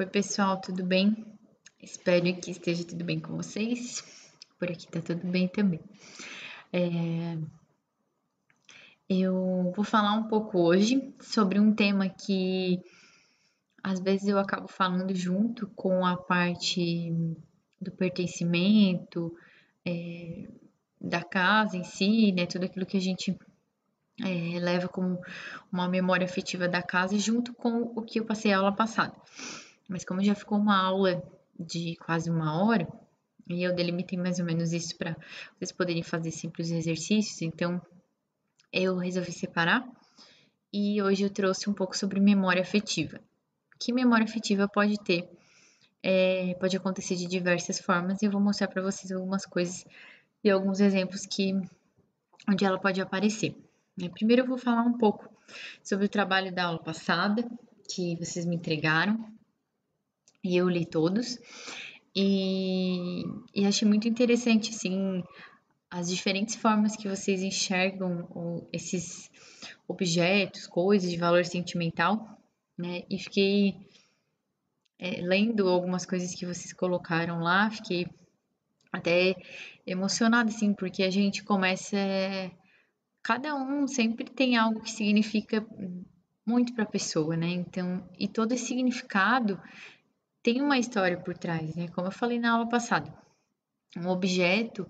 Oi, pessoal, tudo bem? Espero que esteja tudo bem com vocês. Por aqui tá tudo bem também. Eu vou falar um pouco hoje sobre um tema que às vezes eu acabo falando junto com a parte do pertencimento, da casa em si, né? Tudo aquilo que a gente leva como uma memória afetiva da casa, junto com o que eu passei a aula passada. Mas como já ficou uma aula de quase uma hora, e eu delimitei mais ou menos isso para vocês poderem fazer sempre os exercícios, então eu resolvi separar e hoje eu trouxe um pouco sobre memória afetiva. Que memória afetiva pode ter? Pode acontecer de diversas formas e eu vou mostrar para vocês algumas coisas e alguns exemplos onde ela pode aparecer. Primeiro eu vou falar um pouco sobre o trabalho da aula passada, que vocês me entregaram, e eu li todos, e achei muito interessante, assim, as diferentes formas que vocês enxergam esses objetos, coisas de valor sentimental, né? E fiquei lendo algumas coisas que vocês colocaram lá, fiquei até emocionada, assim, porque a gente começa. Cada um sempre tem algo que significa muito para a pessoa, né? Então, e todo esse significado tem uma história por trás, né? Como eu falei na aula passada, um objeto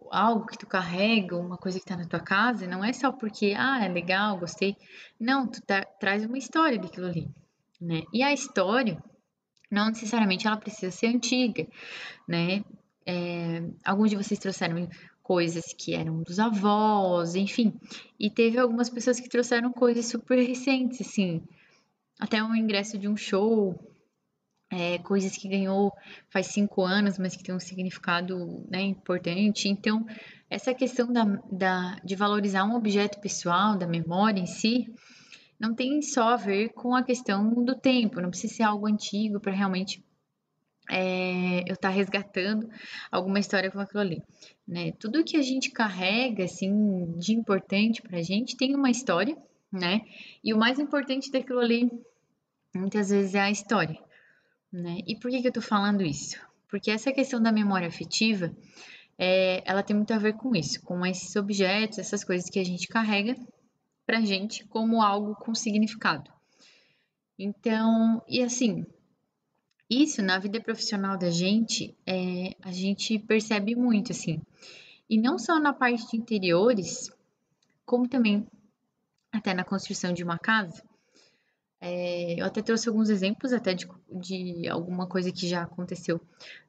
algo que tu carrega, uma coisa que tá na tua casa, não é só porque, é legal, gostei. Não, traz uma história daquilo ali, né? E a história, não necessariamente ela precisa ser antiga, né? Alguns de vocês trouxeram coisas que eram dos avós, enfim. E teve algumas pessoas que trouxeram coisas super recentes, assim. Até um ingresso de um show, coisas que ganhou faz 5 anos, mas que tem um significado, né, importante. Então, essa questão de valorizar um objeto pessoal, da memória em si, não tem só a ver com a questão do tempo, não precisa ser algo antigo para realmente eu estar resgatando alguma história com aquilo ali. Né? Tudo que a gente carrega assim, de importante para a gente tem uma história, né? E o mais importante daquilo ali, muitas vezes, é a história. Né? E por que eu tô falando isso? Porque essa questão da memória afetiva, ela tem muito a ver com isso, com esses objetos, essas coisas que a gente carrega pra gente como algo com significado. Então, e assim, isso na vida profissional da gente, a gente percebe muito, assim. E não só na parte de interiores, como também até na construção de uma casa. Eu até trouxe alguns exemplos até de alguma coisa que já aconteceu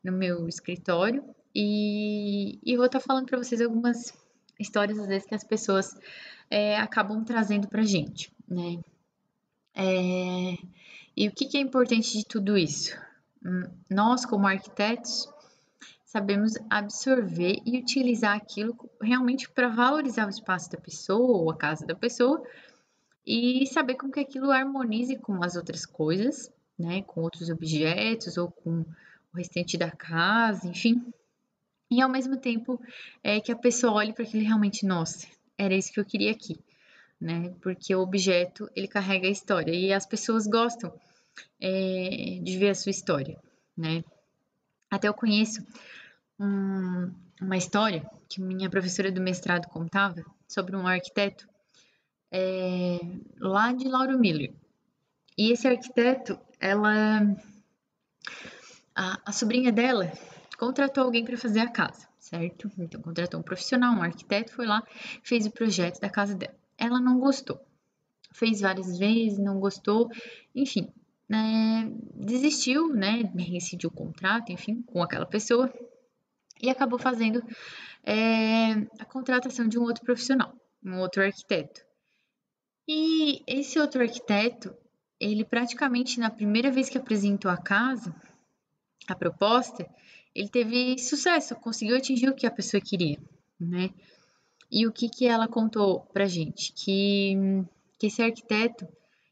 no meu escritório e vou estar falando para vocês algumas histórias às vezes que as pessoas acabam trazendo para gente, né? E o que é importante de tudo isso? Nós, como arquitetos, sabemos absorver e utilizar aquilo realmente para valorizar o espaço da pessoa ou a casa da pessoa e saber como que aquilo harmonize com as outras coisas, né, com outros objetos ou com o restante da casa, enfim. E ao mesmo tempo que a pessoa olhe para aquilo realmente, nossa, era isso que eu queria aqui, né? Porque o objeto ele carrega a história e as pessoas gostam de ver a sua história, né? Até eu conheço uma história que minha professora do mestrado contava sobre um arquiteto lá de Lauro Miller. E esse arquiteto, a sobrinha dela contratou alguém para fazer a casa, certo? Então contratou um profissional, um arquiteto, foi lá, fez o projeto da casa dela. Ela não gostou, fez várias vezes, não gostou, enfim, desistiu, né? Rescindiu o contrato, enfim, com aquela pessoa e acabou fazendo a contratação de um outro profissional, um outro arquiteto. E esse outro arquiteto, ele praticamente na primeira vez que apresentou a casa, a proposta, ele teve sucesso, conseguiu atingir o que a pessoa queria, né? E o que ela contou pra gente? Que esse arquiteto,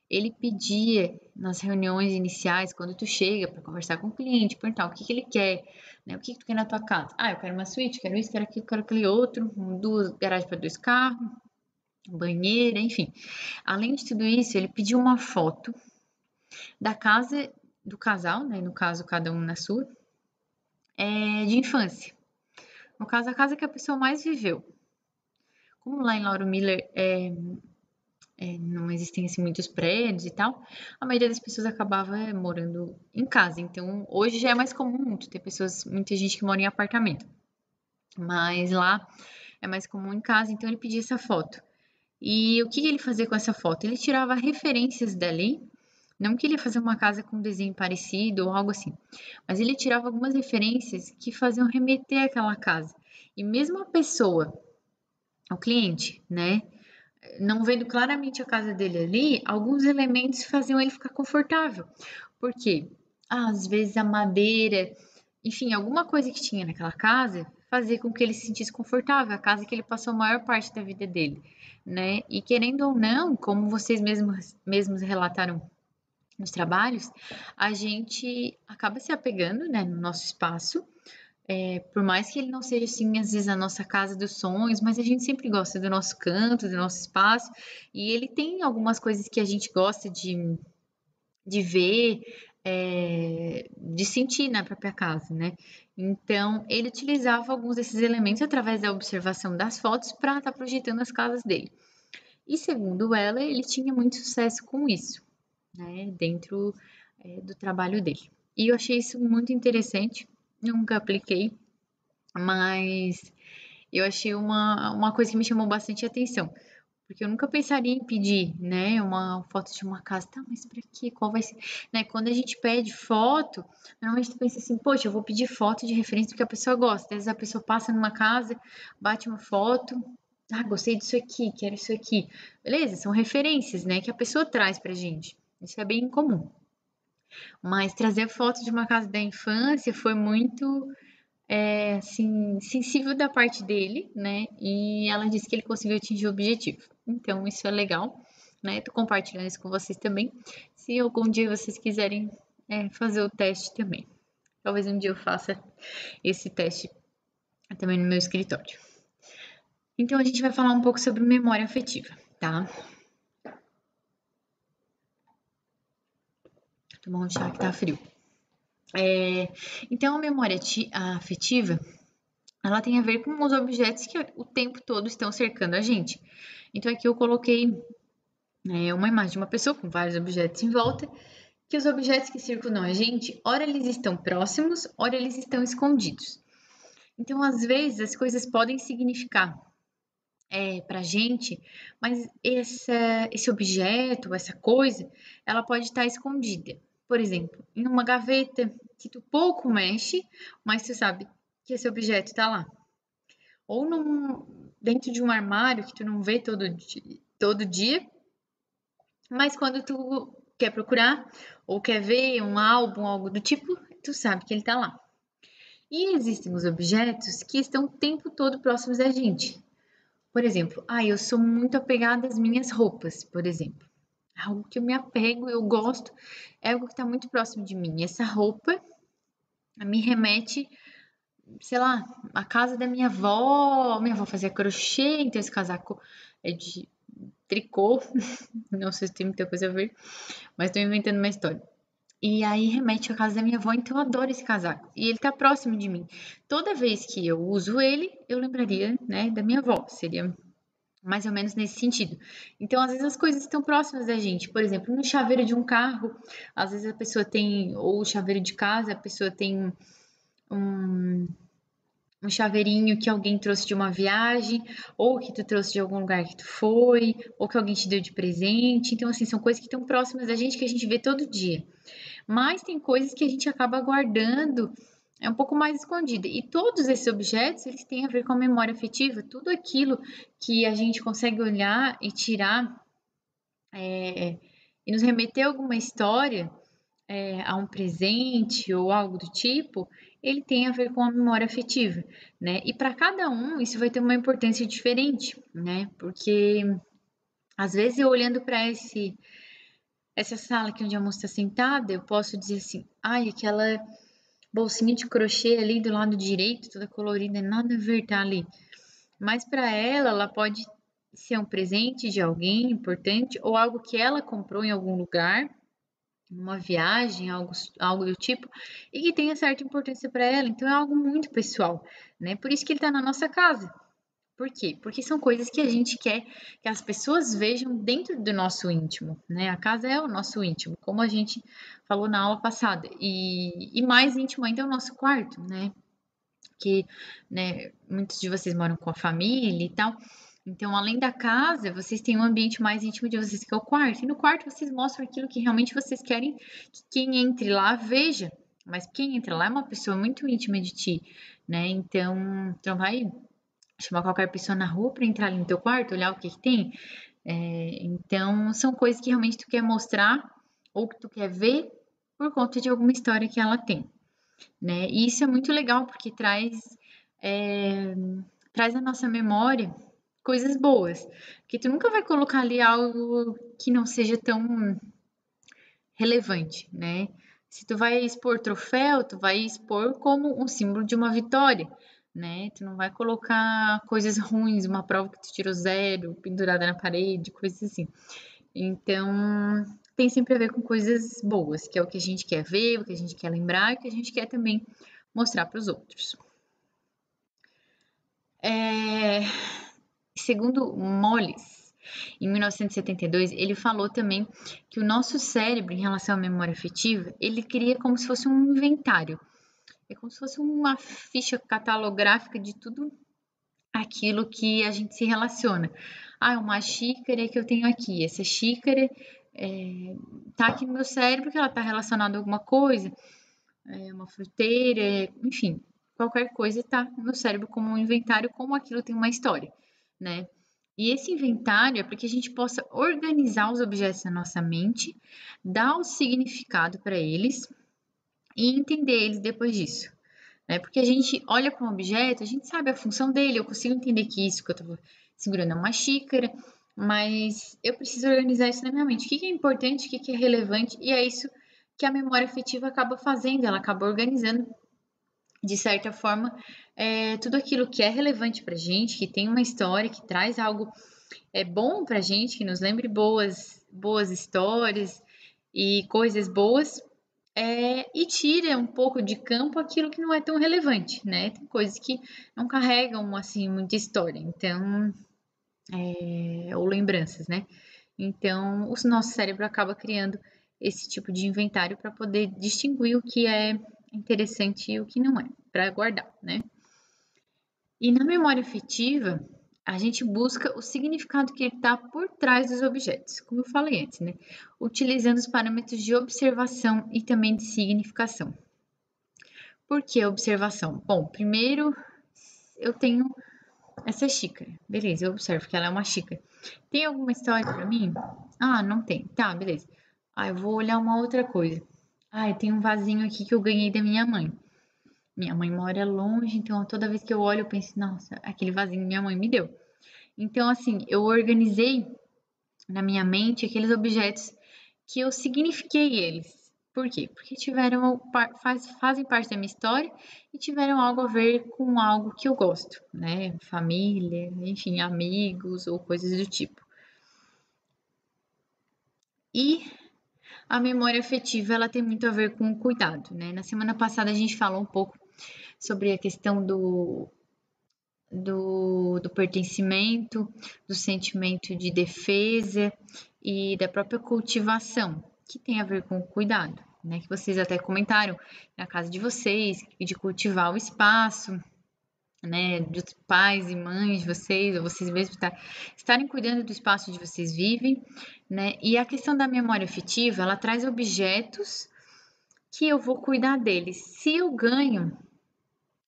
ele pedia nas reuniões iniciais, quando tu chega para conversar com o cliente, perguntar o que ele quer, né? O que tu quer na tua casa? Eu quero uma suíte, quero isso, quero aquilo, quero aquele outro, duas garagens para 2 carros, banheira, enfim. Além de tudo isso, ele pediu uma foto da casa do casal, né? No caso, cada um na sua, de infância. No caso, a casa que a pessoa mais viveu. Como lá em Lauro Miller não existem assim, muitos prédios e tal, a maioria das pessoas acabava morando em casa. Então, hoje já é mais comum ter muita gente que mora em apartamento. Mas lá é mais comum em casa, então ele pedia essa foto. E o que ele fazia com essa foto? Ele tirava referências dali, não que ele ia fazer uma casa com um desenho parecido ou algo assim, mas ele tirava algumas referências que faziam remeter àquela casa. E mesmo a pessoa, o cliente, né, não vendo claramente a casa dele ali, alguns elementos faziam ele ficar confortável. Por quê? Às vezes a madeira, enfim, alguma coisa que tinha naquela casa fazia com que ele se sentisse confortável, a casa que ele passou a maior parte da vida dele, né? E querendo ou não, como vocês mesmos relataram nos trabalhos, a gente acaba se apegando, né, no nosso espaço, por mais que ele não seja assim, às vezes, a nossa casa dos sonhos, mas a gente sempre gosta do nosso canto, do nosso espaço, e ele tem algumas coisas que a gente gosta de ver, de sentir na própria casa, né? Então, ele utilizava alguns desses elementos através da observação das fotos para estar projetando as casas dele. E segundo ela, ele tinha muito sucesso com isso, né? Dentro, do trabalho dele. E eu achei isso muito interessante, nunca apliquei, mas eu achei uma coisa que me chamou bastante atenção. Porque eu nunca pensaria em pedir, né, uma foto de uma casa. Tá, mas pra quê? Qual vai ser? Né, quando a gente pede foto, normalmente tu pensa assim, poxa, eu vou pedir foto de referência do que a pessoa gosta. Às vezes a pessoa passa numa casa, bate uma foto, ah, gostei disso aqui, quero isso aqui. Beleza, são referências, né, que a pessoa traz pra gente. Isso é bem comum. Mas trazer foto de uma casa da infância foi muito assim, sensível da parte dele, né? E ela disse que ele conseguiu atingir o objetivo. Então, isso é legal, né? Tô compartilhando isso com vocês também. Se algum dia vocês quiserem fazer o teste também. Talvez um dia eu faça esse teste também no meu escritório. Então, a gente vai falar um pouco sobre memória afetiva, tá? Vou tomar um chá que tá frio. Então, a memória afetiva, ela tem a ver com os objetos que o tempo todo estão cercando a gente. Então, aqui eu coloquei uma imagem de uma pessoa com vários objetos em volta, que os objetos que circundam a gente, ora eles estão próximos, ora eles estão escondidos. Então, às vezes, as coisas podem significar para a gente, mas esse objeto, essa coisa, ela pode estar escondida. Por exemplo, em uma gaveta que tu pouco mexe, mas tu sabe que esse objeto está lá. Ou dentro de um armário que tu não vê todo dia, mas quando tu quer procurar ou quer ver um álbum, algo do tipo, tu sabe que ele tá lá. E existem os objetos que estão o tempo todo próximos da gente. Por exemplo, eu sou muito apegada às minhas roupas, por exemplo. Algo que eu me apego, eu gosto, é algo que está muito próximo de mim. Essa roupa me remete, sei lá, à casa da minha avó. Minha avó fazia crochê, então esse casaco é de tricô. Não sei se tem muita coisa a ver, mas estou inventando uma história. E aí remete à casa da minha avó, então eu adoro esse casaco. E ele tá próximo de mim. Toda vez que eu uso ele, eu lembraria, né, da minha avó. Seria mais ou menos nesse sentido. Então, às vezes as coisas estão próximas da gente. Por exemplo, no chaveiro de um carro, às vezes a pessoa tem, ou o chaveiro de casa, a pessoa tem um, um chaveirinho que alguém trouxe de uma viagem, ou que tu trouxe de algum lugar que tu foi, ou que alguém te deu de presente. Então, assim, são coisas que estão próximas da gente que a gente vê todo dia. Mas tem coisas que a gente acaba guardando um pouco mais escondida. E todos esses objetos, eles têm a ver com a memória afetiva, tudo aquilo que a gente consegue olhar e tirar e nos remeter a alguma história, a um presente ou algo do tipo, ele tem a ver com a memória afetiva, né? E para cada um isso vai ter uma importância diferente, né? Porque às vezes eu olhando para essa sala aqui onde a moça está sentada, eu posso dizer assim, aquela bolsinha de crochê ali do lado direito, toda colorida, nada a ver tá ali. Mas para ela pode ser um presente de alguém importante ou algo que ela comprou em algum lugar numa viagem, algo do tipo, e que tenha certa importância para ela. Então é algo muito pessoal, né? Por isso que ele está na nossa casa. Por quê? Porque são coisas que a gente quer que as pessoas vejam dentro do nosso íntimo, né? A casa é o nosso íntimo, como a gente falou na aula passada. E mais íntimo ainda é o nosso quarto, né? Que, né, muitos de vocês moram com a família e tal. Então, além da casa, vocês têm um ambiente mais íntimo de vocês, que é o quarto. E no quarto vocês mostram aquilo que realmente vocês querem que quem entre lá veja. Mas quem entra lá é uma pessoa muito íntima de ti, né? Então, vai chamar qualquer pessoa na rua para entrar ali no teu quarto, olhar o que que tem. Então, são coisas que realmente tu quer mostrar ou que tu quer ver por conta de alguma história que ela tem, né? E isso é muito legal porque é, traz à nossa memória coisas boas, que tu nunca vai colocar ali algo que não seja tão relevante, né? Se tu vai expor troféu, tu vai expor como um símbolo de uma vitória, né? Tu não vai colocar coisas ruins, uma prova que tu tirou 0, pendurada na parede, coisas assim. Então, tem sempre a ver com coisas boas, que é o que a gente quer ver, o que a gente quer lembrar e o que a gente quer também mostrar para os outros. Segundo Moles, em 1972, ele falou também que o nosso cérebro, em relação à memória afetiva, ele cria como se fosse um inventário. É como se fosse uma ficha catalográfica de tudo aquilo que a gente se relaciona. Ah, uma xícara que eu tenho aqui. Essa xícara tá aqui no meu cérebro que ela tá relacionada a alguma coisa, uma fruteira, enfim, qualquer coisa tá no meu cérebro como um inventário, como aquilo tem uma história, né? E esse inventário é para que a gente possa organizar os objetos na nossa mente, dar o significado para eles e entender eles depois disso, né? Porque a gente olha para um objeto, a gente sabe a função dele, eu consigo entender que isso que eu estou segurando é uma xícara, mas eu preciso organizar isso na minha mente. O que é importante, o que é relevante, e é isso que a memória afetiva acaba fazendo, ela acaba organizando, de certa forma, tudo aquilo que é relevante para a gente, que tem uma história, que traz algo bom para a gente, que nos lembre boas histórias e coisas boas, e tira um pouco de campo aquilo que não é tão relevante, né? Tem coisas que não carregam assim muita história, então ou lembranças, né? Então, o nosso cérebro acaba criando esse tipo de inventário para poder distinguir o que é interessante e o que não é, para guardar, né? E na memória afetiva, a gente busca o significado que está por trás dos objetos, como eu falei antes, né? Utilizando os parâmetros de observação e também de significação. Por que observação? Bom, primeiro eu tenho essa xícara. Beleza, eu observo que ela é uma xícara. Tem alguma história para mim? Ah, não tem. Tá, beleza. Ah, eu vou olhar uma outra coisa. Ah, tem um vasinho aqui que eu ganhei da minha mãe. Minha mãe mora longe, então toda vez que eu olho, eu penso, nossa, aquele vasinho minha mãe me deu. Então, assim, eu organizei na minha mente aqueles objetos que eu signifiquei eles. Por quê? Porque fazem parte da minha história e tiveram algo a ver com algo que eu gosto, né? Família, enfim, amigos ou coisas do tipo. E a memória afetiva, ela tem muito a ver com o cuidado, né? Na semana passada a gente falou um pouco sobre a questão do pertencimento, do sentimento de defesa e da própria cultivação, que tem a ver com o cuidado, né? Que vocês até comentaram na casa de vocês, de cultivar o espaço, né? Dos pais e mães de vocês, ou vocês mesmos estarem cuidando do espaço onde vocês vivem, né? E a questão da memória afetiva, ela traz objetos que eu vou cuidar deles. Se eu ganho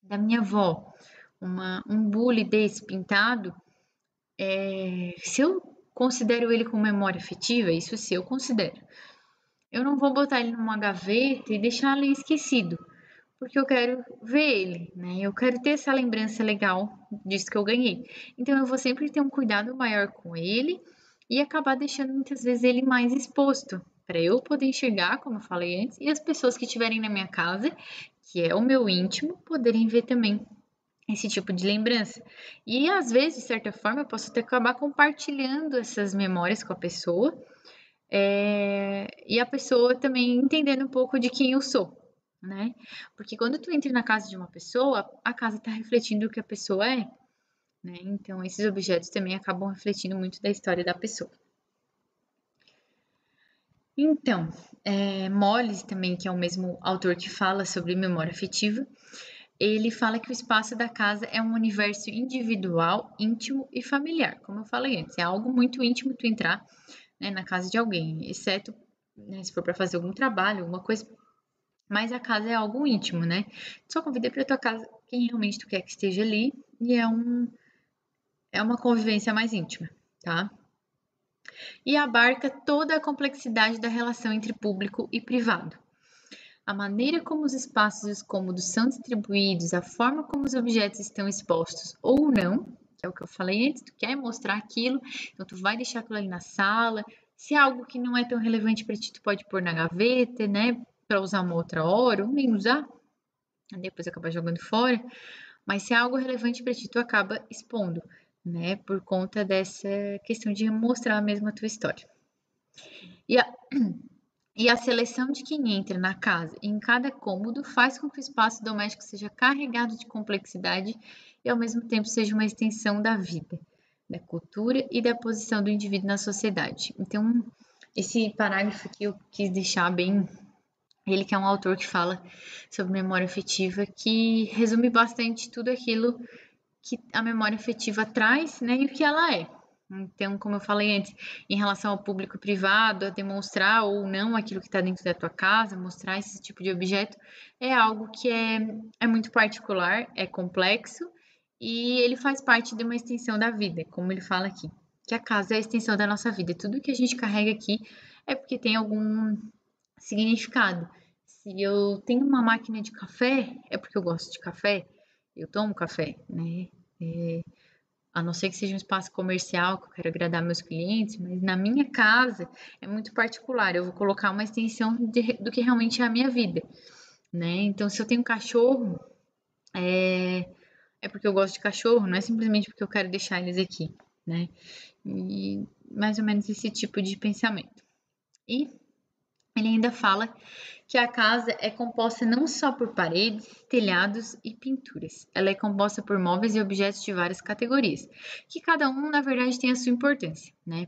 da minha avó um bule desse pintado, se eu considero ele com memória afetiva, isso sim, eu considero. Eu não vou botar ele numa gaveta e deixar ele esquecido, porque eu quero ver ele, né? Eu quero ter essa lembrança legal disso que eu ganhei. Então eu vou sempre ter um cuidado maior com ele e acabar deixando muitas vezes ele mais exposto, para eu poder enxergar, como eu falei antes, e as pessoas que estiverem na minha casa, que é o meu íntimo, poderem ver também esse tipo de lembrança. E às vezes, de certa forma, eu posso até acabar compartilhando essas memórias com a pessoa, E a pessoa também entendendo um pouco de quem eu sou, né? Porque quando tu entra na casa de uma pessoa, a casa está refletindo o que a pessoa é, né? Então, esses objetos também acabam refletindo muito da história da pessoa. Então, Moles também, que é o mesmo autor que fala sobre memória afetiva, ele fala que o espaço da casa é um universo individual, íntimo e familiar. Como eu falei antes, é algo muito íntimo tu entrar, né, na casa de alguém, exceto, né, se for para fazer algum trabalho, alguma coisa. Mas a casa é algo íntimo, né? Só convida para tua casa quem realmente tu quer que esteja ali e é uma convivência mais íntima, tá? E abarca toda a complexidade da relação entre público e privado. A maneira como os espaços e os cômodos são distribuídos, a forma como os objetos estão expostos ou não, que é o que eu falei antes, tu quer mostrar aquilo, então tu vai deixar aquilo ali na sala. Se é algo que não é tão relevante para ti, tu pode pôr na gaveta, né, para usar uma outra hora, ou nem usar, depois acabar jogando fora. Mas se é algo relevante para ti, tu acaba expondo, né, por conta dessa questão de mostrar mesmo a tua história. E a, E a seleção de quem entra na casa em cada cômodo faz com que o espaço doméstico seja carregado de complexidade e, ao mesmo tempo, seja uma extensão da vida, da cultura e da posição do indivíduo na sociedade. Então, esse parágrafo aqui eu quis deixar bem. Ele que é um autor que fala sobre memória afetiva, que resume bastante tudo aquilo que a memória afetiva traz, né, e o que ela é. Então, como eu falei antes, em relação ao público e privado, a demonstrar ou não aquilo que está dentro da tua casa, mostrar esse tipo de objeto, é algo que é muito particular, é complexo e ele faz parte de uma extensão da vida, como ele fala aqui, que a casa é a extensão da nossa vida. Tudo que a gente carrega aqui é porque tem algum significado. Se eu tenho uma máquina de café, é porque eu gosto de café, eu tomo café, né? É, a não ser que seja um espaço comercial, que eu quero agradar meus clientes, mas na minha casa é muito particular. Eu vou colocar uma extensão do que realmente é a minha vida, né? Então, se eu tenho um cachorro, é porque eu gosto de cachorro, não é simplesmente porque eu quero deixar eles aqui, né? E mais ou menos esse tipo de pensamento. E ele ainda fala que a casa é composta não só por paredes, telhados e pinturas. Ela é composta por móveis e objetos de várias categorias, que cada um, na verdade, tem a sua importância, né?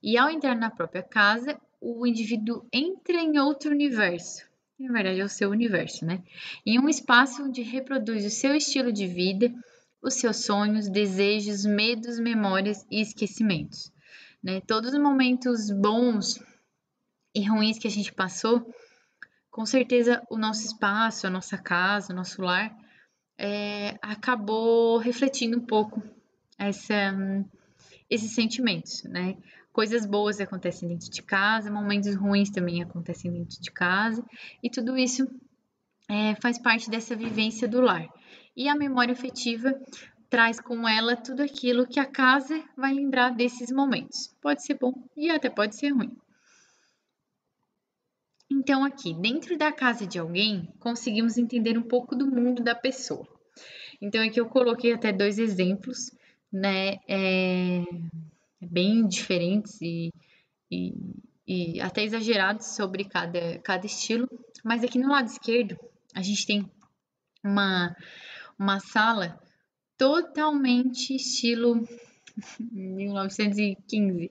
E ao entrar na própria casa, o indivíduo entra em outro universo. Na verdade, é o seu universo, né? Em um espaço onde reproduz o seu estilo de vida, os seus sonhos, desejos, medos, memórias e esquecimentos. Né? Todos os momentos bons e ruins que a gente passou, com certeza o nosso espaço, a nossa casa, o nosso lar, acabou refletindo um pouco essa, esses sentimentos, né? Coisas boas acontecem dentro de casa, momentos ruins também acontecem dentro de casa, e tudo isso faz parte dessa vivência do lar. E a memória afetiva traz com ela tudo aquilo que a casa vai lembrar desses momentos. Pode ser bom e até pode ser ruim. Então, aqui, dentro da casa de alguém, conseguimos entender um pouco do mundo da pessoa. Então, aqui eu coloquei até 2 exemplos, né, bem diferentes e, e até exagerados sobre cada estilo. Mas aqui no lado esquerdo, a gente tem uma sala totalmente estilo 1915.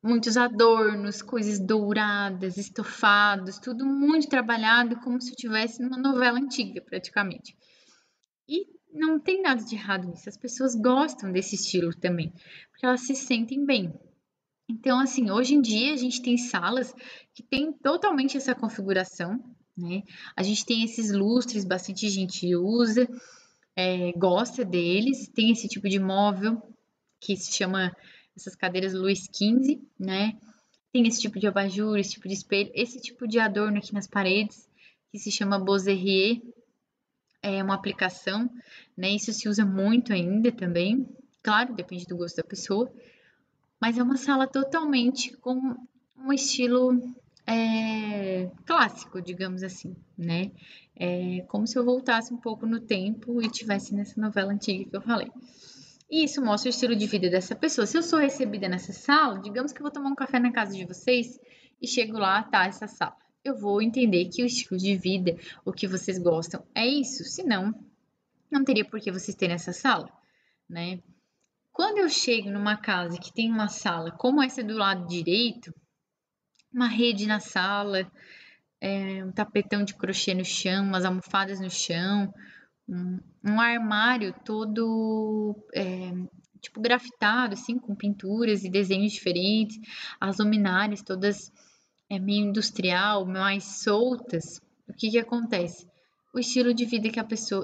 Muitos adornos, coisas douradas, estofados, tudo muito trabalhado, como se eu estivesse numa novela antiga, praticamente. E não tem nada de errado nisso, as pessoas gostam desse estilo também, porque elas se sentem bem. Então, assim, hoje em dia a gente tem salas que tem totalmente essa configuração, né? A gente tem esses lustres, bastante gente usa, gosta deles, tem esse tipo de móvel que se chama essas cadeiras Luiz XV, né? Tem esse tipo de abajur, esse tipo de espelho, esse tipo de adorno aqui nas paredes, que se chama Bozerier, é uma aplicação, né? Isso se usa muito ainda também, claro, depende do gosto da pessoa, mas é uma sala totalmente com um estilo clássico, digamos assim, né? É como se eu voltasse um pouco no tempo e tivesse nessa novela antiga que eu falei. E isso mostra o estilo de vida dessa pessoa. Se eu sou recebida nessa sala, digamos que eu vou tomar um café na casa de vocês e chego lá, tá essa sala. Eu vou entender que o estilo de vida, o que vocês gostam, é isso. Senão, não teria por que vocês terem essa sala, né? Quando eu chego numa casa que tem uma sala como essa do lado direito, uma rede na sala, um tapetão de crochê no chão, umas almofadas no chão, um armário todo tipo grafitado, assim, com pinturas e desenhos diferentes, as luminárias todas meio industrial, mais soltas. O que que acontece? O estilo de vida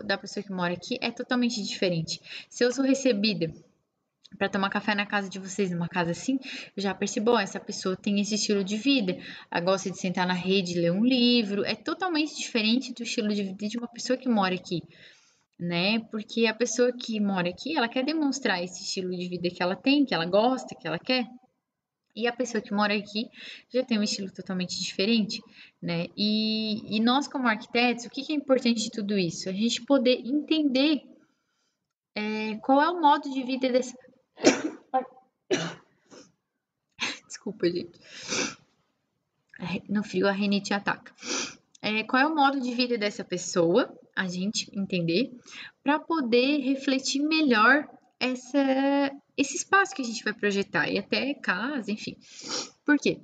da pessoa que mora aqui é totalmente diferente. Se eu sou recebida para tomar café na casa de vocês, numa casa assim, eu já percebo, essa pessoa tem esse estilo de vida, ela gosta de sentar na rede e ler um livro, é totalmente diferente do estilo de vida de uma pessoa que mora aqui, né? Porque a pessoa que mora aqui, ela quer demonstrar esse estilo de vida que ela tem, que ela gosta, que ela quer. E a pessoa que mora aqui já tem um estilo totalmente diferente, né? E nós, como arquitetos, o que que é importante de tudo isso? A gente poder entender qual é o modo de vida dessa. Desculpa, gente. No frio a rinite ataca. Qual é o modo de vida dessa pessoa, a gente entender, para poder refletir melhor esse espaço que a gente vai projetar, e até casa, enfim. Por quê?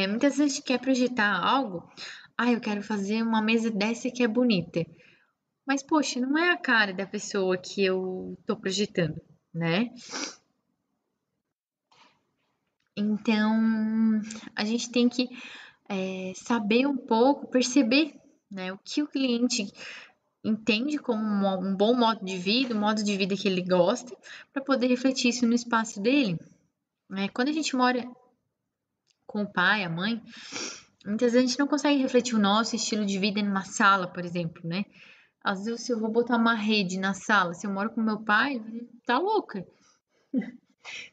Muitas vezes a gente quer projetar algo, eu quero fazer uma mesa dessa que é bonita. Mas, poxa, não é a cara da pessoa que eu tô projetando, né? Então, a gente tem que saber um pouco, perceber, né, o que o cliente entende como um bom modo de vida, um modo de vida que ele gosta, para poder refletir isso no espaço dele. Quando a gente mora com o pai, a mãe, muitas vezes a gente não consegue refletir o nosso estilo de vida numa sala, por exemplo, né? Às vezes, se eu vou botar uma rede na sala, se eu moro com meu pai, tá louca. O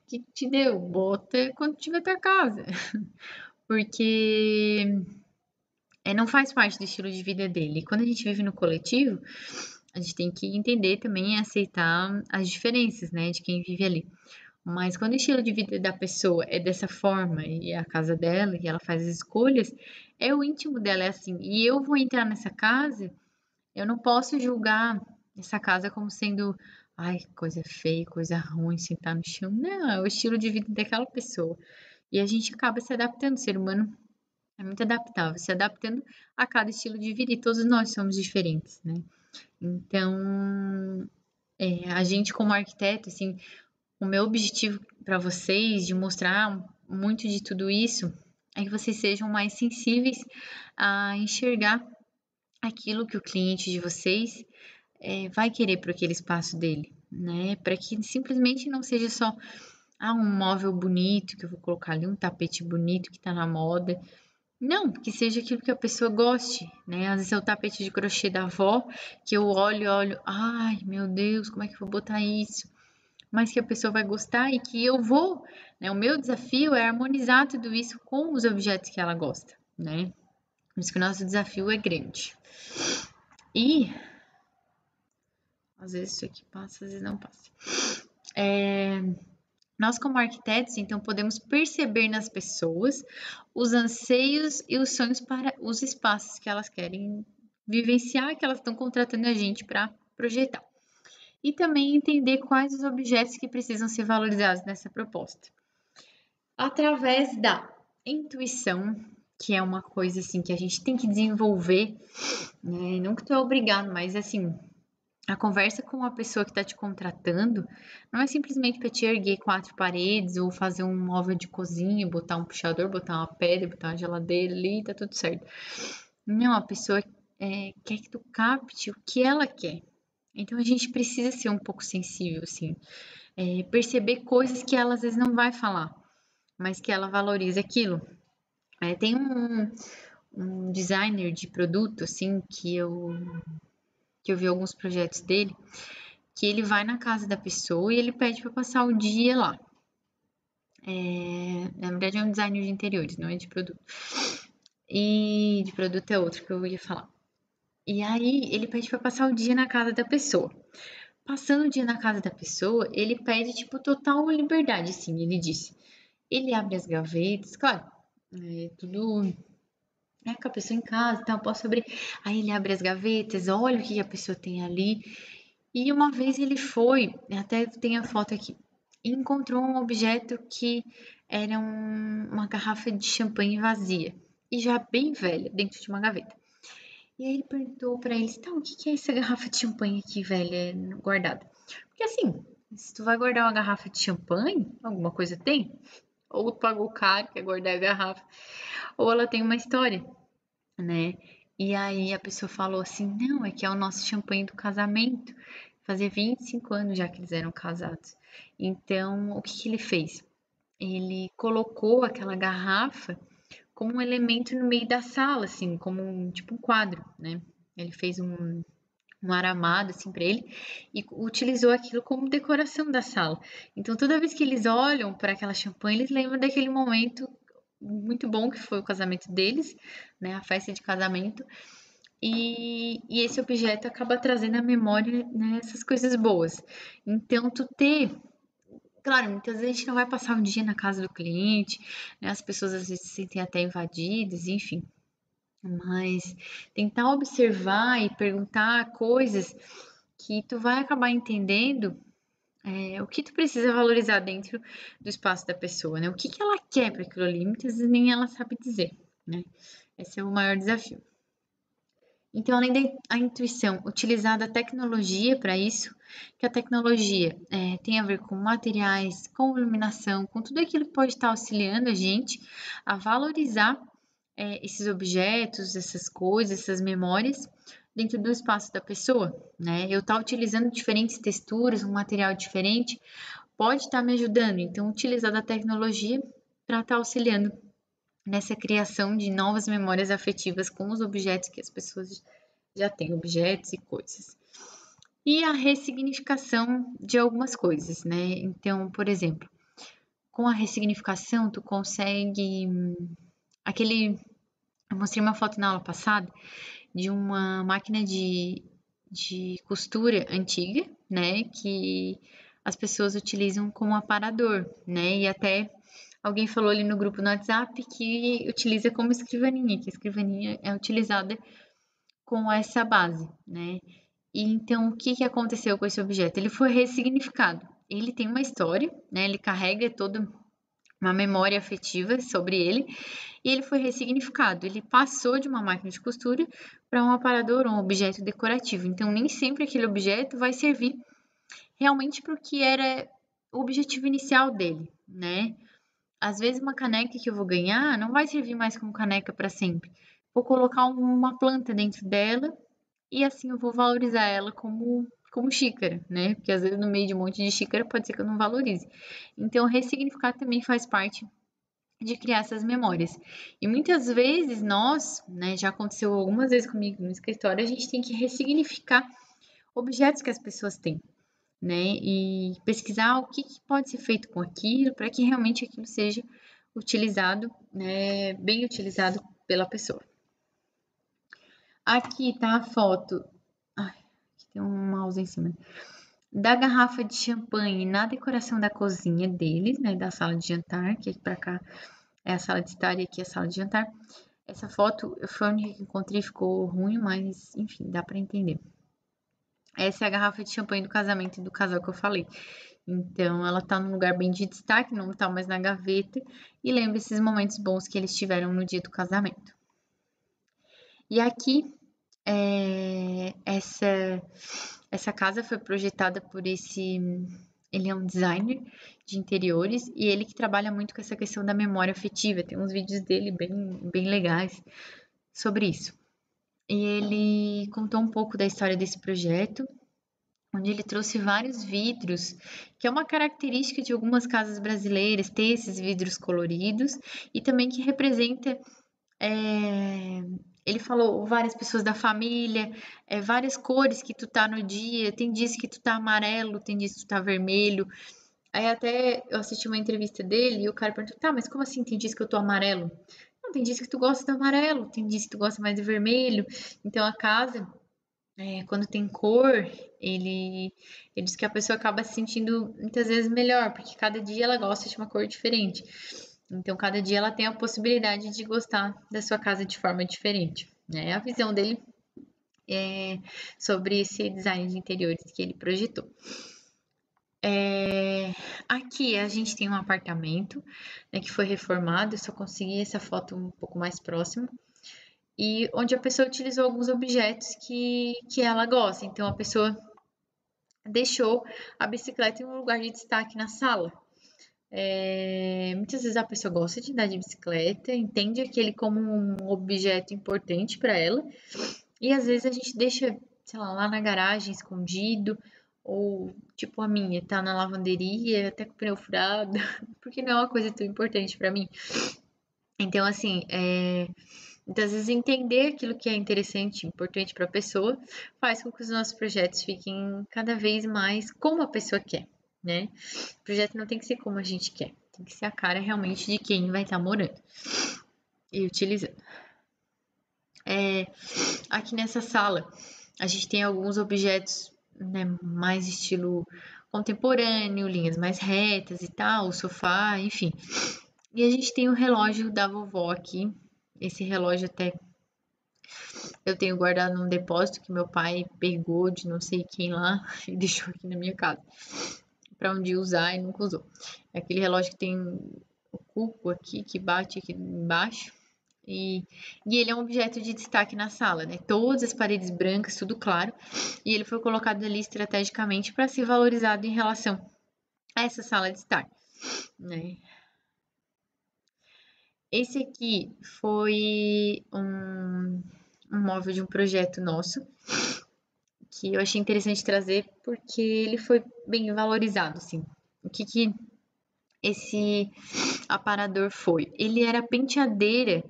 que te deu? Bota quando tiver tua casa. Porque não faz parte do estilo de vida dele. E quando a gente vive no coletivo, a gente tem que entender também e aceitar as diferenças, né, de quem vive ali. Mas quando o estilo de vida da pessoa é dessa forma, e é a casa dela, e ela faz as escolhas, é o íntimo dela, é assim. E eu vou entrar nessa casa, eu não posso julgar essa casa como sendo, ai, coisa feia, coisa ruim, sentar no chão. Não, é o estilo de vida daquela pessoa. E a gente acaba se adaptando, o ser humano é muito adaptável, se adaptando a cada estilo de vida e todos nós somos diferentes, né? Então, a gente como arquiteto, assim, o meu objetivo para vocês de mostrar muito de tudo isso é que vocês sejam mais sensíveis a enxergar aquilo que o cliente de vocês vai querer para aquele espaço dele, né? Para que simplesmente não seja só um móvel bonito que eu vou colocar ali, um tapete bonito que está na moda. Não, que seja aquilo que a pessoa goste, né? Às vezes é o tapete de crochê da avó, que eu olho, ai meu Deus, como é que eu vou botar isso? Mas que a pessoa vai gostar e que eu vou, né? O meu desafio é harmonizar tudo isso com os objetos que ela gosta, né? Por isso que o nosso desafio é grande. E às vezes isso aqui passa, às vezes não passa. Nós, como arquitetos, então, podemos perceber nas pessoas os anseios e os sonhos para os espaços que elas querem vivenciar, que elas estão contratando a gente para projetar. E também entender quais os objetos que precisam ser valorizados nessa proposta. Através da intuição, que é uma coisa assim que a gente tem que desenvolver, né? Não que tu é obrigado, mas assim, a conversa com a pessoa que está te contratando não é simplesmente para te erguer 4 paredes ou fazer um móvel de cozinha, botar um puxador, botar uma pedra, botar uma geladeira ali e tá tudo certo. Não, a pessoa quer que tu capte o que ela quer. Então a gente precisa ser um pouco sensível, assim, perceber coisas que ela às vezes não vai falar, mas que ela valoriza aquilo. Tem um designer de produto, assim, que eu vi alguns projetos dele, que ele vai na casa da pessoa e ele pede para passar o dia lá. Na verdade é um designer de interiores, não é de produto. E de produto é outro que eu ia falar. E aí ele pede para passar o dia na casa da pessoa. passando o dia na casa da pessoa, ele pede, tipo, total liberdade, assim, ele disse. Ele abre as gavetas, claro, tudo com a pessoa em casa e tal, posso abrir. Aí ele abre as gavetas, olha o que a pessoa tem ali. E uma vez ele foi, até tem a foto aqui, e encontrou um objeto que era uma garrafa de champanhe vazia e já bem velha, dentro de uma gaveta. E aí ele perguntou pra eles, tá, o que que é essa garrafa de champanhe aqui, velha, guardada? Porque assim, se tu vai guardar uma garrafa de champanhe, alguma coisa tem. Ou tu pagou caro, quer guardar a garrafa, ou ela tem uma história, né? E aí a pessoa falou assim, não, é que é o nosso champanhe do casamento. Fazia 25 anos já que eles eram casados. Então, o que que ele fez? Ele colocou aquela garrafa como um elemento no meio da sala, assim, como tipo um quadro, né? Ele fez um aramado assim para ele e utilizou aquilo como decoração da sala. Então toda vez que eles olham para aquela champanhe, eles lembram daquele momento muito bom que foi o casamento deles, né, a festa de casamento. E esse objeto acaba trazendo à memória, né, essas coisas boas. Então tu ter, claro, muitas vezes a gente não vai passar um dia na casa do cliente, né, as pessoas às vezes se sentem até invadidas, enfim. Mas tentar observar e perguntar coisas que tu vai acabar entendendo o que tu precisa valorizar dentro do espaço da pessoa, né? O que que ela quer para aquilo ali, muitas vezes nem ela sabe dizer, né? Esse é o maior desafio. Então, além da intuição, utilizar a tecnologia para isso, que a tecnologia tem a ver com materiais, com iluminação, com tudo aquilo que pode estar auxiliando a gente a valorizar esses objetos, essas coisas, essas memórias dentro do espaço da pessoa, né? Eu estar utilizando diferentes texturas, um material diferente, pode estar me ajudando. Então, utilizar a tecnologia para estar auxiliando nessa criação de novas memórias afetivas com os objetos que as pessoas já têm, objetos e coisas. E a ressignificação de algumas coisas, né? Então, por exemplo, com a ressignificação, tu consegue aquele. Eu mostrei uma foto na aula passada de uma máquina de costura antiga, né? Que as pessoas utilizam como aparador, né? E até alguém falou ali no grupo no WhatsApp que utiliza como escrivaninha, que a escrivaninha é utilizada com essa base, né? E então, o que que aconteceu com esse objeto? Ele foi ressignificado. Ele tem uma história, né? Ele carrega toda uma memória afetiva sobre ele e ele foi ressignificado. Ele passou de uma máquina de costura para um aparador, um objeto decorativo. Então, nem sempre aquele objeto vai servir realmente para o que era o objetivo inicial dele, né? Às vezes, uma caneca que eu vou ganhar não vai servir mais como caneca para sempre. Vou colocar uma planta dentro dela e assim eu vou valorizar ela como xícara, né? Porque às vezes no meio de um monte de xícara pode ser que eu não valorize. Então, ressignificar também faz parte de criar essas memórias. E muitas vezes nós, né, já aconteceu algumas vezes comigo no escritório, a gente tem que ressignificar objetos que as pessoas têm, né? E pesquisar o que pode ser feito com aquilo para que realmente aquilo seja utilizado, né, bem utilizado pela pessoa. Aqui tá a foto. Ai, aqui tem um mouse em cima. Da garrafa de champanhe na decoração da cozinha deles, né, da sala de jantar, que aqui para cá é a sala de estar e aqui é a sala de jantar. Essa foto foi a única que encontrei, ficou ruim, mas enfim, dá para entender. Essa é a garrafa de champanhe do casamento do casal que eu falei. Então, ela tá num lugar bem de destaque, não tá mais na gaveta, e lembra esses momentos bons que eles tiveram no dia do casamento. E aqui, essa casa foi projetada por ele é um designer de interiores e ele que trabalha muito com essa questão da memória afetiva. Tem uns vídeos dele bem legais sobre isso. E ele contou um pouco da história desse projeto, onde ele trouxe vários vidros, que é uma característica de algumas casas brasileiras, ter esses vidros coloridos, e também que representa. Ele falou várias pessoas da família, várias cores que tu tá no dia, tem dias que tu tá amarelo, tem dias que tu tá vermelho. Aí até eu assisti uma entrevista dele e o cara perguntou, tá, mas como assim tem dias que eu tô amarelo? Não, tem dias que tu gosta do amarelo, tem dias que tu gosta mais do vermelho. Então a casa quando tem cor, ele diz que a pessoa acaba se sentindo muitas vezes melhor, porque cada dia ela gosta de uma cor diferente. Então, cada dia ela tem a possibilidade de gostar da sua casa de forma diferente, né? É a visão dele sobre esse design de interiores que ele projetou. Aqui a gente tem um apartamento, né, que foi reformado, eu só consegui essa foto um pouco mais próxima, e onde a pessoa utilizou alguns objetos que ela gosta. Então, a pessoa deixou a bicicleta em um lugar de destaque na sala. Muitas vezes a pessoa gosta de andar de bicicleta, entende aquele como um objeto importante para ela, e às vezes a gente deixa, sei lá na garagem, escondido, ou tipo a minha, tá na lavanderia, até com o pneu furado, porque não é uma coisa tão importante para mim. Então, assim, muitas vezes entender aquilo que é interessante, importante para a pessoa, faz com que os nossos projetos fiquem cada vez mais como a pessoa quer, né? O projeto não tem que ser como a gente quer, tem que ser a cara realmente de quem vai estar morando e utilizando. Aqui nessa sala, a gente tem alguns objetos, né, mais estilo contemporâneo, linhas mais retas e tal, o sofá, enfim. E a gente tem o relógio da vovó aqui. Esse relógio até eu tenho guardado num depósito que meu pai pegou de não sei quem lá e deixou aqui na minha casa para um dia usar e nunca usou. É aquele relógio que tem o cuco aqui que bate aqui embaixo. E ele é um objeto de destaque na sala, né? Todas as paredes brancas, tudo claro. E ele foi colocado ali estrategicamente para ser valorizado em relação a essa sala de estar, né? Esse aqui foi um móvel de um projeto nosso que eu achei interessante trazer porque ele foi bem valorizado, assim. O que esse aparador foi? Ele era a penteadeira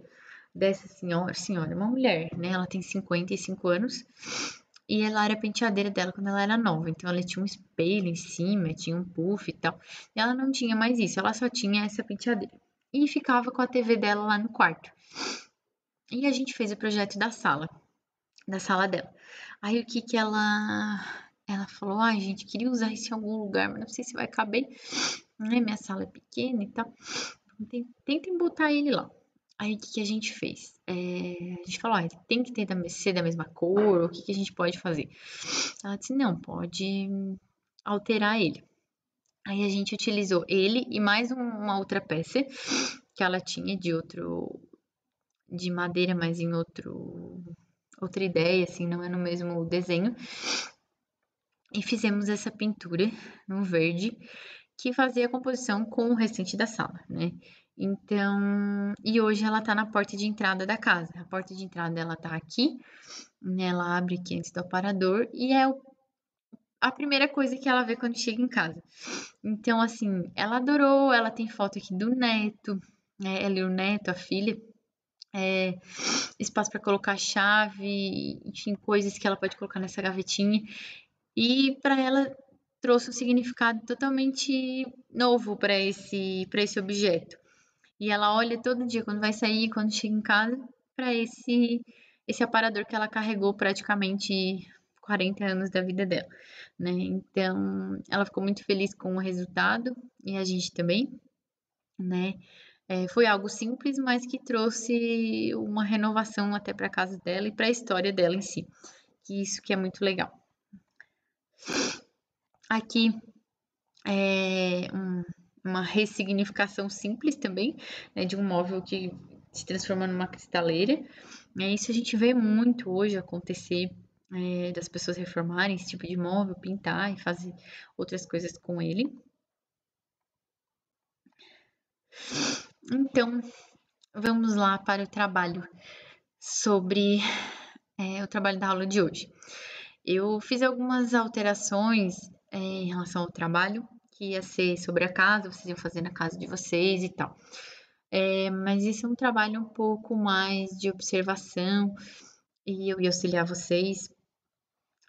dessa senhora, uma mulher, né? Ela tem 55 anos e ela era a penteadeira dela quando ela era nova. Então ela tinha um espelho em cima, tinha um puff e tal. E ela não tinha mais isso, ela só tinha essa penteadeira. E ficava com a TV dela lá no quarto. E a gente fez o projeto da sala dela. Aí o que ela falou: "Ai, gente, queria usar isso em algum lugar, mas não sei se vai caber, né? Minha sala é pequena e tal. Tentem botar ele lá." Aí o que a gente fez? A gente falou: tem que ser da mesma cor, o que a gente pode fazer? Ela disse: não, pode alterar ele. Aí a gente utilizou ele e mais uma outra peça que ela tinha de madeira, mas em outra ideia, assim, não é no mesmo desenho. E fizemos essa pintura no verde que fazia a composição com o restante da sala, né? Então, e hoje ela tá na porta de entrada da casa. A porta de entrada dela tá aqui, né? Ela abre aqui antes do aparador e é a primeira coisa que ela vê quando chega em casa. Então, assim, ela adorou, ela tem foto aqui do neto, né? Ela e o neto, a filha. Espaço para colocar chave, enfim, coisas que ela pode colocar nessa gavetinha. E para ela trouxe um significado totalmente novo para esse objeto. E ela olha todo dia quando vai sair, quando chega em casa, para esse aparador que ela carregou praticamente 40 anos da vida dela, né? Então, ela ficou muito feliz com o resultado e a gente também, né? Foi algo simples, mas que trouxe uma renovação até para a casa dela e para a história dela em si, que isso que é muito legal. Aqui uma ressignificação simples também, né, de um móvel que se transforma numa cristaleira. Isso a gente vê muito hoje acontecer, das pessoas reformarem esse tipo de móvel, pintar e fazer outras coisas com ele. Então, vamos lá para o trabalho sobre o trabalho da aula de hoje. Eu fiz algumas alterações em relação ao trabalho, que ia ser sobre a casa, vocês iam fazer na casa de vocês e tal. Mas esse é um trabalho um pouco mais de observação e eu ia auxiliar vocês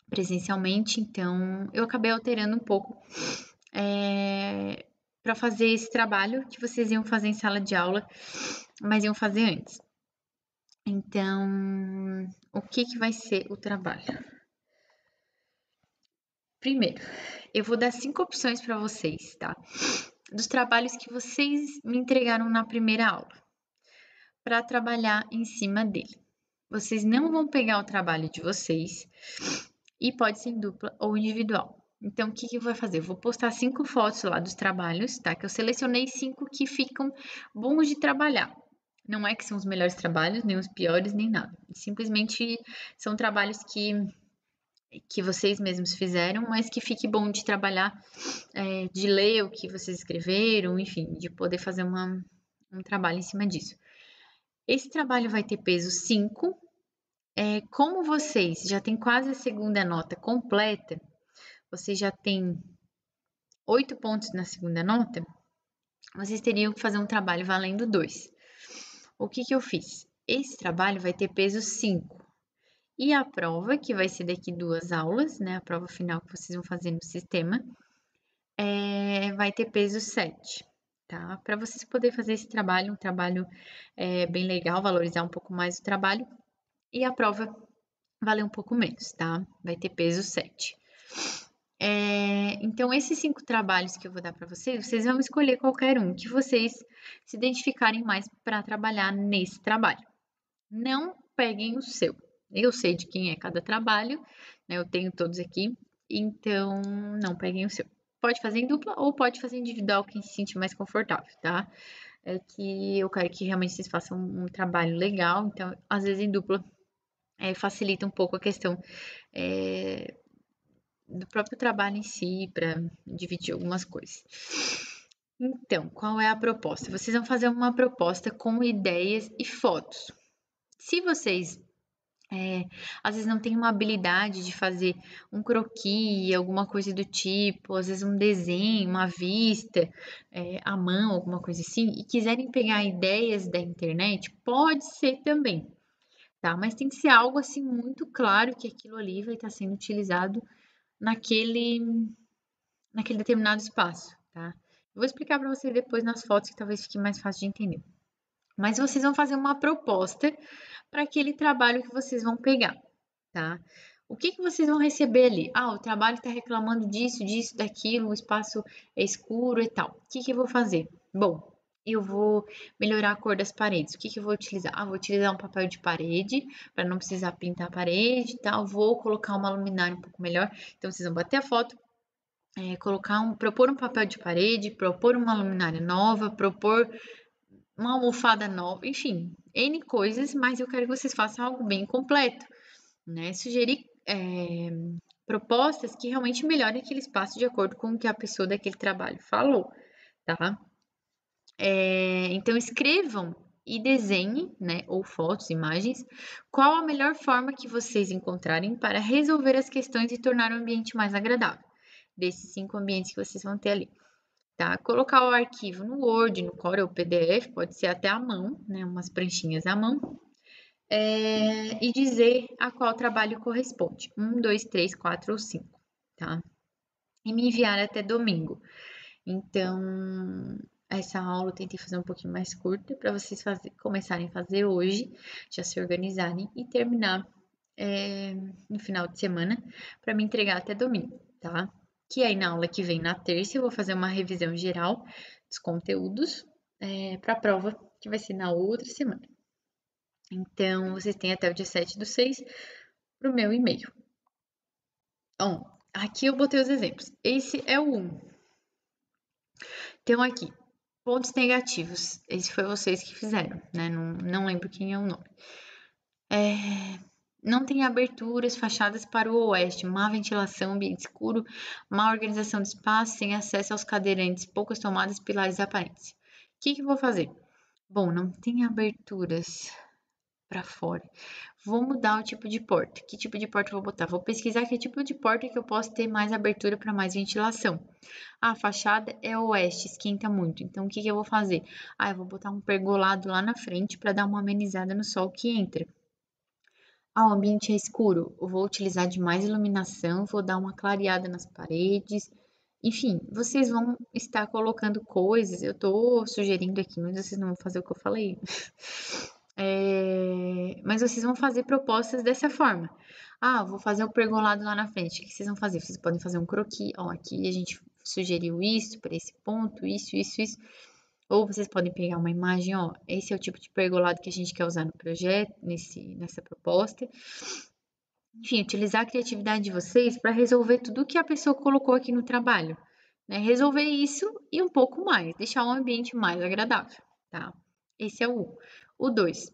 presencialmente, então eu acabei alterando um pouco para fazer esse trabalho que vocês iam fazer em sala de aula, mas iam fazer antes. Então, o que vai ser o trabalho? Primeiro, eu vou dar 5 opções para vocês, tá? Dos trabalhos que vocês me entregaram na primeira aula, para trabalhar em cima dele. Vocês não vão pegar o trabalho de vocês e pode ser em dupla ou individual. Então, o que eu vou fazer? Eu vou postar 5 fotos lá dos trabalhos, tá? Que eu selecionei 5 que ficam bons de trabalhar. Não é que são os melhores trabalhos, nem os piores, nem nada. Simplesmente são trabalhos que vocês mesmos fizeram, mas que fique bom de trabalhar, de ler o que vocês escreveram, enfim, de poder fazer um trabalho em cima disso. Esse trabalho vai ter peso 5. Como vocês já têm quase a segunda nota completa, vocês já têm 8 pontos na segunda nota, vocês teriam que fazer um trabalho valendo 2. O que eu fiz? Esse trabalho vai ter peso 5. E a prova, que vai ser daqui 2 aulas, né? A prova final que vocês vão fazer no sistema, vai ter peso 7, tá? Para vocês poderem fazer esse trabalho, um trabalho bem legal, valorizar um pouco mais o trabalho, e a prova valer um pouco menos, tá? Vai ter peso 7. Então, esses 5 trabalhos que eu vou dar para vocês vão escolher qualquer um que vocês se identificarem mais para trabalhar nesse trabalho. Não peguem o seu. Eu sei de quem é cada trabalho, né? Eu tenho todos aqui, então não peguem o seu. Pode fazer em dupla ou pode fazer individual, quem se sentir mais confortável, tá? É que eu quero que realmente vocês façam um trabalho legal, então às vezes em dupla facilita um pouco a questão do próprio trabalho em si, para dividir algumas coisas. Então, qual é a proposta? Vocês vão fazer uma proposta com ideias e fotos. Se vocês às vezes não tem uma habilidade de fazer um croquis, alguma coisa do tipo, às vezes um desenho, uma vista, à mão, alguma coisa assim, e quiserem pegar ideias da internet, pode ser também, tá? Mas tem que ser algo assim muito claro que aquilo ali vai estar sendo utilizado naquele determinado espaço, tá? Eu vou explicar para vocês depois nas fotos que talvez fique mais fácil de entender. Mas vocês vão fazer uma proposta para aquele trabalho que vocês vão pegar, tá? O que vocês vão receber ali? Ah, o trabalho está reclamando disso, disso, daquilo, o espaço é escuro e tal. O que eu vou fazer? Bom, eu vou melhorar a cor das paredes. O que eu vou utilizar? Ah, vou utilizar um papel de parede para não precisar pintar a parede e tal. Vou colocar uma luminária um pouco melhor. Então, vocês vão bater a foto, propor um papel de parede, propor uma luminária nova, propor uma almofada nova, enfim, N coisas, mas eu quero que vocês façam algo bem completo, né? Sugerir propostas que realmente melhorem aquele espaço de acordo com o que a pessoa daquele trabalho falou, tá? Então, escrevam e desenhem, né, ou fotos, imagens, qual a melhor forma que vocês encontrarem para resolver as questões e tornar o ambiente mais agradável, desses 5 ambientes que vocês vão ter ali. Tá? Colocar o arquivo no Word, no Core ou PDF, pode ser até à mão, né? Umas pranchinhas à mão. E dizer a qual trabalho corresponde. 1, 2, 3, 4 ou 5, tá? E me enviar até domingo. Então, essa aula eu tentei fazer um pouquinho mais curta para vocês começarem a fazer hoje, já se organizarem e terminar no final de semana para me entregar até domingo, tá? Que aí na aula que vem, na terça, eu vou fazer uma revisão geral dos conteúdos para a prova que vai ser na outra semana. Então, vocês têm até o dia 7/6 para o meu e-mail. Bom, aqui eu botei os exemplos. Esse é o 1. Então, aqui, pontos negativos. Esse foi vocês que fizeram, né? Não lembro quem é o nome. Não tem aberturas, fachadas para o oeste, má ventilação, ambiente escuro, má organização de espaço, sem acesso aos cadeirantes, poucas tomadas, pilares aparentes. O que eu vou fazer? Bom, não tem aberturas para fora. Vou mudar o tipo de porta. Que tipo de porta eu vou botar? Vou pesquisar que tipo de porta que eu posso ter mais abertura para mais ventilação. A fachada é oeste, esquenta muito. Então, o que eu vou fazer? Eu vou botar um pergolado lá na frente para dar uma amenizada no sol que entra. O ambiente é escuro, eu vou utilizar de mais iluminação, vou dar uma clareada nas paredes. Enfim, vocês vão estar colocando coisas, eu estou sugerindo aqui, mas vocês não vão fazer o que eu falei. mas vocês vão fazer propostas dessa forma. Ah, vou fazer o pergolado lá na frente. O que vocês vão fazer? Vocês podem fazer um croquis. Ó, aqui a gente sugeriu isso para esse ponto, isso. Ou vocês podem pegar uma imagem, ó, esse é o tipo de pergolado que a gente quer usar no projeto, nessa proposta. Enfim, utilizar a criatividade de vocês para resolver tudo que a pessoa colocou aqui no trabalho, né? Resolver isso e um pouco mais, deixar o ambiente mais agradável, tá? Esse é o 1. O 2,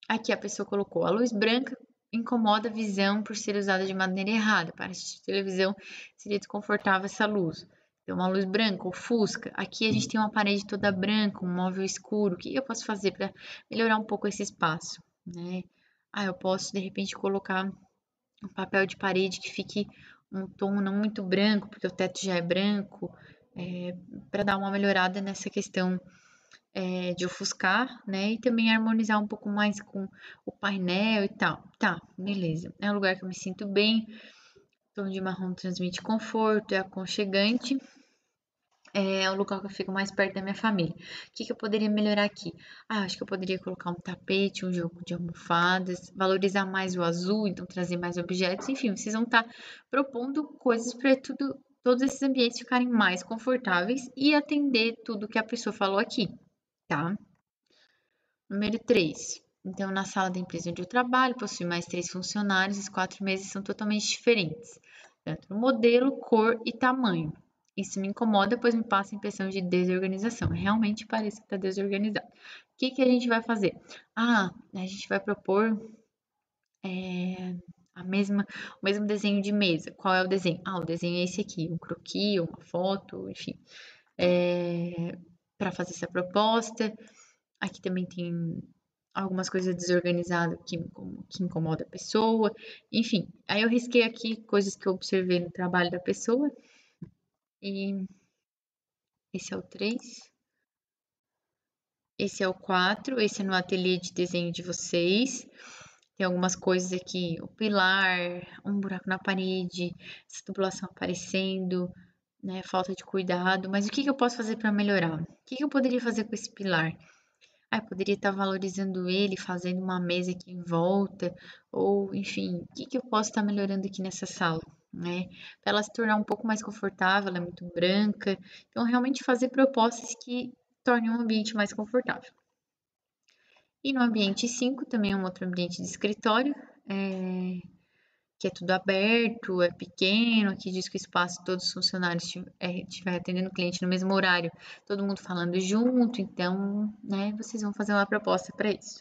aqui a pessoa colocou: a luz branca incomoda a visão por ser usada de maneira errada. Para assistir televisão seria desconfortável essa luz. Então, uma luz branca, ofusca. Aqui a gente tem uma parede toda branca, um móvel escuro. O que eu posso fazer para melhorar um pouco esse espaço, né? Ah, eu posso de repente colocar um papel de parede que fique um tom não muito branco, porque o teto já é branco, para dar uma melhorada nessa questão de ofuscar, né? E também harmonizar um pouco mais com o painel e tal. Tá, beleza. É um lugar que eu me sinto bem. Tom de marrom transmite conforto, é aconchegante. É o local que eu fico mais perto da minha família. O que eu poderia melhorar aqui? Ah, acho que eu poderia colocar um tapete, um jogo de almofadas, valorizar mais o azul, então trazer mais objetos. Enfim, vocês vão estar propondo coisas para todos esses ambientes ficarem mais confortáveis e atender tudo que a pessoa falou aqui, tá? Número 3. Então, na sala da empresa onde eu trabalho, possui mais 3 funcionários, os 4 mesas são totalmente diferentes, tanto no modelo, cor e tamanho. Isso me incomoda, pois me passa a impressão de desorganização. Realmente parece que está desorganizado. O que a gente vai fazer? Ah, a gente vai propor o mesmo desenho de mesa. Qual é o desenho? Ah, o desenho é esse aqui, um croquis, uma foto, enfim. Para fazer essa proposta. Aqui também tem algumas coisas desorganizadas que incomoda a pessoa. Enfim, aí eu risquei aqui coisas que eu observei no trabalho da pessoa. E esse é o 3. Esse é o 4. Esse é no ateliê de desenho de vocês. Tem algumas coisas aqui, o pilar, um buraco na parede, essa tubulação aparecendo, né? Falta de cuidado. Mas o que eu posso fazer para melhorar? O que eu poderia fazer com esse pilar? Ah, eu poderia estar valorizando ele, fazendo uma mesa aqui em volta, ou enfim, o que eu posso estar melhorando aqui nessa sala, né? Para ela se tornar um pouco mais confortável, ela é muito branca. Então, realmente fazer propostas que tornem o ambiente mais confortável. E no ambiente 5 também é um outro ambiente de escritório, que é tudo aberto, é pequeno, aqui diz que o espaço, todos os funcionários estiver atendendo o cliente no mesmo horário, todo mundo falando junto, então, né, vocês vão fazer uma proposta para isso,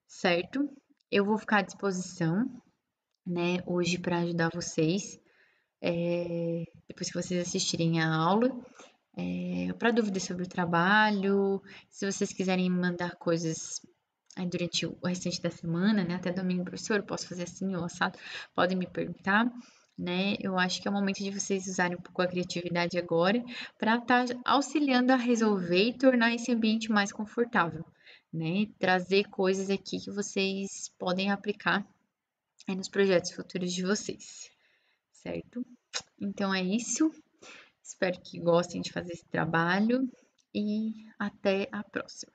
certo? Eu vou ficar à disposição, né, hoje para ajudar vocês, depois que vocês assistirem a aula, para dúvidas sobre o trabalho, se vocês quiserem mandar coisas durante o restante da semana, né? Até domingo, professor, eu posso fazer assim ou assado? Podem me perguntar, né? Eu acho que é o momento de vocês usarem um pouco a criatividade agora para estar auxiliando a resolver e tornar esse ambiente mais confortável, né? Trazer coisas aqui que vocês podem aplicar nos projetos futuros de vocês, certo? Então é isso. Espero que gostem de fazer esse trabalho e até a próxima.